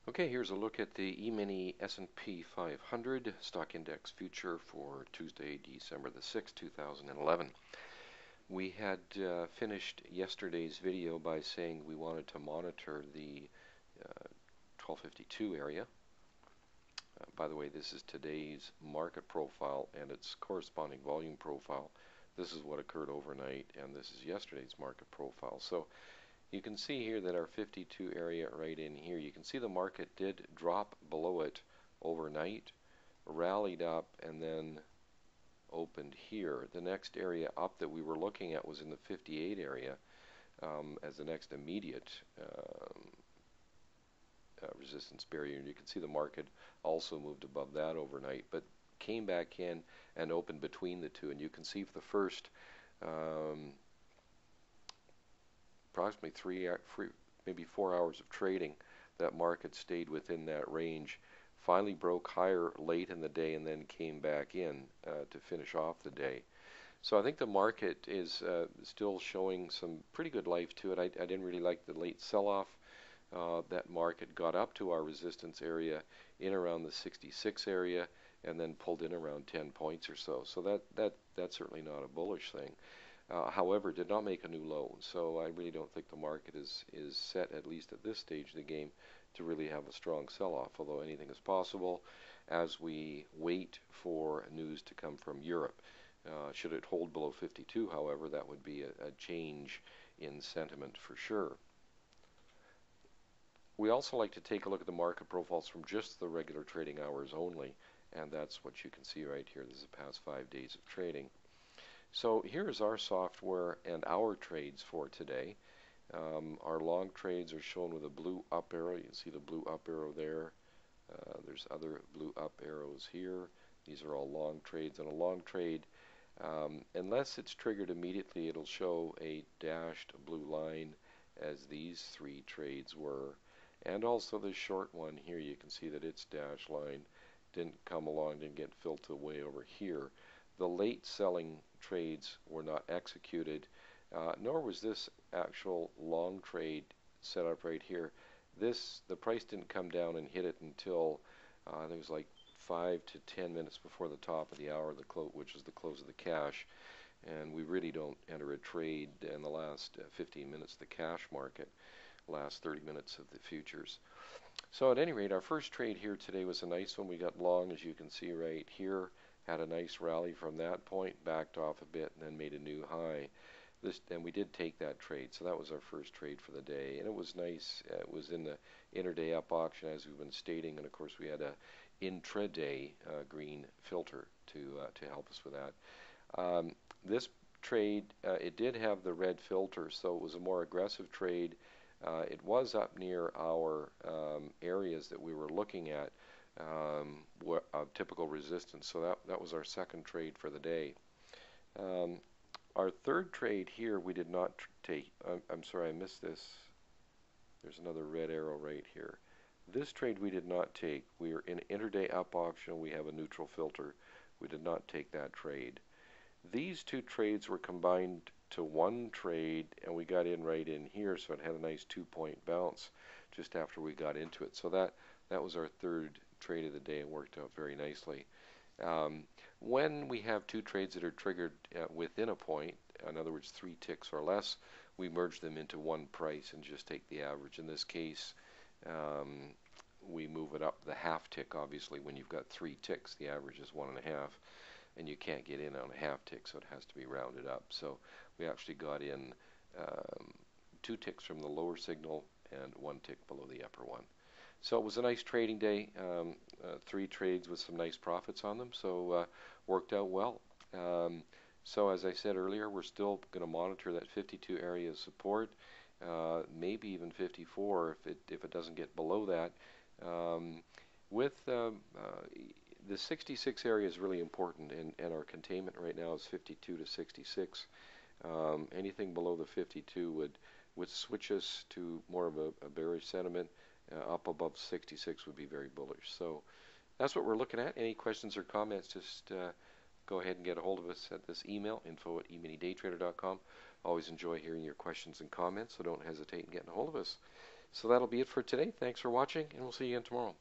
Okay, here's a look at the emini S&P 500 stock index future for Tuesday, December the 6th, 2011. We had finished yesterday's video by saying we wanted to monitor the 1252 area. By the way, this is today's market profile and its corresponding volume profile. This is what occurred overnight, and this is yesterday's market profile. So you can see here that our 52 area right in here, you can see the market did drop below it overnight, rallied up, and then opened here. The next area up that we were looking at was in the 58 area as the next immediate resistance barrier. And you can see the market also moved above that overnight, but came back in and opened between the two. And you can see for the first approximately maybe 4 hours of trading, that market stayed within that range, finally broke higher late in the day, and then came back in to finish off the day. So I think the market is still showing some pretty good life to it. I didn't really like the late sell-off. That market got up to our resistance area in around the 66 area and then pulled in around 10 points or so. So that's certainly not a bullish thing. However, did not make a new low, so I really don't think the market is set, at least at this stage of the game, to really have a strong sell-off, although anything is possible as we wait for news to come from Europe. Should it hold below 52, however, that would be a change in sentiment for sure. We also like to take a look at the market profiles from just the regular trading hours only, and that's what you can see right here. This is the past 5 days of trading. So here's our software and our trades for today. Our long trades are shown with a blue up arrow. You can see the blue up arrow there. There's other blue up arrows here. These are all long trades. And a long trade, unless it's triggered immediately, it'll show a dashed blue line as these three trades were. And also the short one here, you can see that its dash line didn't come along, didn't get filtered way over here. The late selling trades were not executed, nor was this actual long trade set up right here. The price didn't come down and hit it until I think it was like 5 to 10 minutes before the top of the hour, which is the close of the cash. And we really don't enter a trade in the last 15 minutes of the cash market, last 30 minutes of the futures. So at any rate, our first trade here today was a nice one. We got long, as you can see right here. Had a nice rally from that point, backed off a bit, and then made a new high. And we did take that trade, so that was our first trade for the day, and it was nice. It was in the intraday up auction, as we've been stating, and of course we had a intraday green filter to help us with that. This trade, it did have the red filter, so it was a more aggressive trade. It was up near our areas that we were looking at. Typical resistance. So that was our second trade for the day. Our third trade here we did not take. I'm sorry, I missed this. There's another red arrow right here. This trade we did not take. We are in intraday up auction. We have a neutral filter. We did not take that trade. These two trades were combined to one trade, and we got in right in here, so it had a nice 2-point bounce just after we got into it. So that was our third trade of the day and worked out very nicely. When we have two trades that are triggered within a point, in other words 3 ticks or less, we merge them into one price and just take the average. In this case, we move it up the half tick. Obviously, when you've got 3 ticks, the average is 1.5, and you can't get in on a half tick, so it has to be rounded up. So we actually got in 2 ticks from the lower signal and 1 tick below the upper one. So it was a nice trading day, 3 trades with some nice profits on them, so worked out well. So as I said earlier, we're still going to monitor that 52 area of support, maybe even 54 if it doesn't get below that. With the 66 area is really important, and our containment right now is 52 to 66. Anything below the 52 would switch us to more of a bearish sentiment. Up above 66 would be very bullish. So that's what we're looking at. Any questions or comments, just go ahead and get a hold of us at this email, info@eminidaytrader.com. Always enjoy hearing your questions and comments, so don't hesitate in getting a hold of us. So that'll be it for today. Thanks for watching, and we'll see you again tomorrow.